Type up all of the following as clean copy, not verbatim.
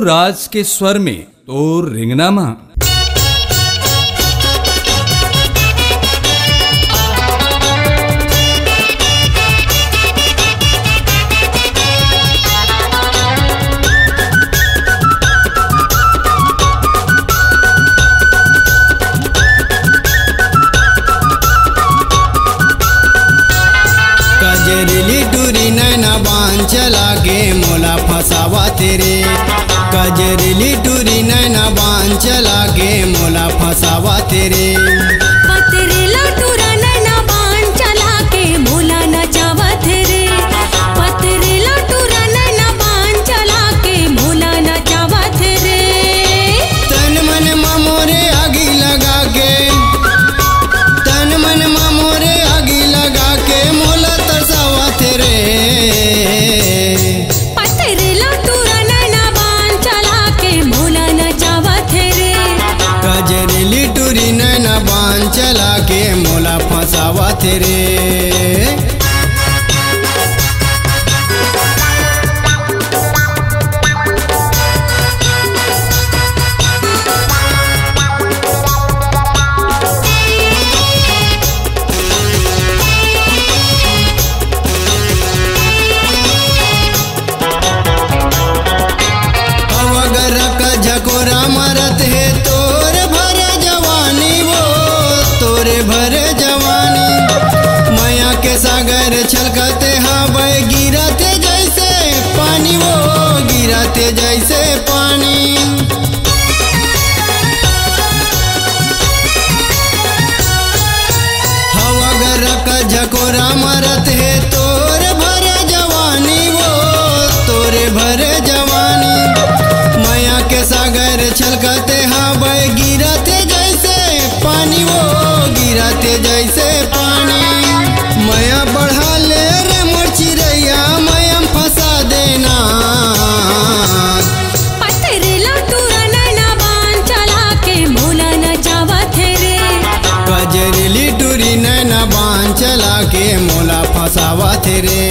राज के स्वर में तो रिंगनामा। कजरीली टूरी नैना बांध चला के मोला फसावा तेरे। कजरीली टूरी नैना बांध चला के मोला फसावा तेरे। पतरेला टूरा नैना बांध चला के मोला नचावा तेरे। पतरेला टूरा नैना बांध चला के मोला नचावा तेरे। तन मन मोरे आगी लगा के, तन मन मोरे आगी लगा के मोला तरसावा तेरे। पतरेला टूरा नैना बांध चला के मोला नचावा तेरे। कजरीली टूरी नैना बांध चला के मोला फसावा तेरे। झकोरा मरत है तोरे भरे जवानी वो, तोरे भरे जवानी। माया के सागर छलकते हवा गिरते जैसे पानी वो, गिरते जैसे पानी। हवा गरक झकोरा मरत है तोरे भरे जवानी वो, तोरे भरे जवानी। माया के सागर छलकते हवा गिरते जैसे पानी वो, गिरते जैसे पानी। माया बढ़ा ले रे मोर चिड़ैया, माया फंसा देना। पतरेला टूरा नैना बांध चला के मोला नचावा तेरे। कजरीली टूरी नैना बांध चला के मोला फसावा तेरे।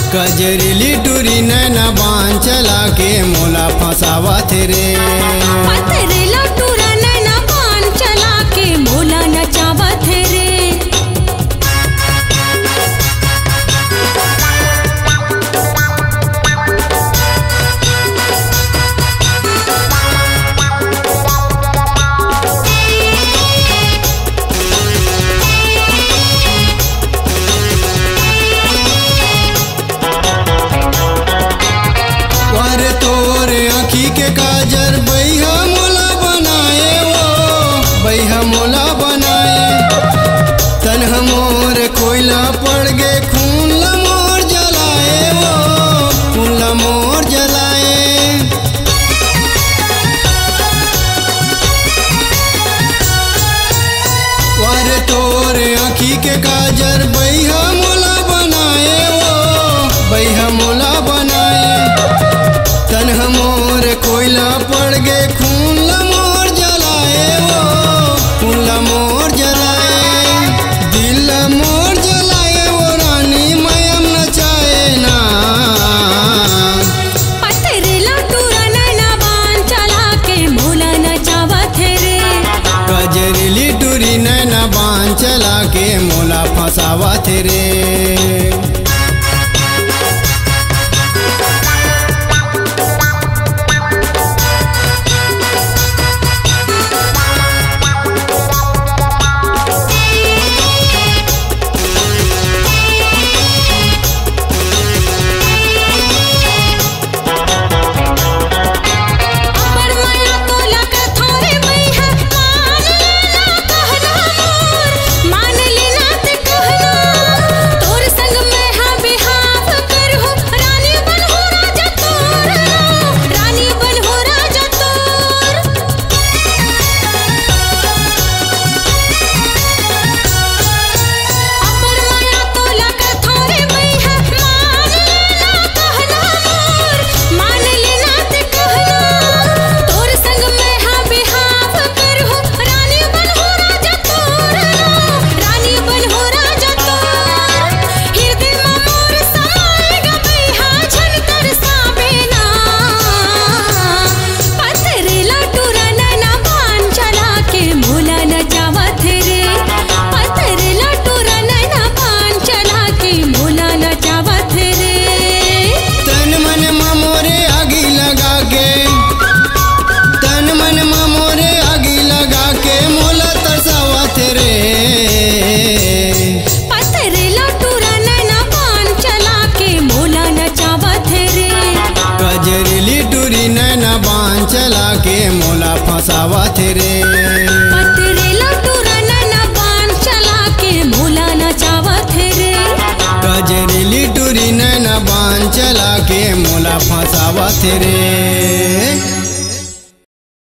कजरीली टूरी नैना बांध चला के मोला फसावा तेरे। पतरेला टूरा नैना बांध चला के मोला नचावा तेरे। के काजर बैहा मोला बनाए वो, बैहा मोला बनाए। तन हमोर कोयला पड़ गे खून लमोर जलाए वो, खून लमोर जलाए। वारे तोरे आँखी के काजर बैहा मोला बनाए वो, बैहा मोला बनाए। तन हमोर कोयला पड़ गे खून लमोर जलाए वो, खून लमोर जलाए। दिल मोर जलाए वो रानी मयम नचाए ना। पतरेला टूरा नैना बांध चला के मोला नचावा तेरे। कजरीली टूरी नैना बांध चला के मोला फसावा तेरे। चला के मोला फंसावत रे। पथरेला टूरा नैना बाण चला के मोला नचावत रे। गजरेली टूरी नैना बाण चला के मोला फंसावत रे।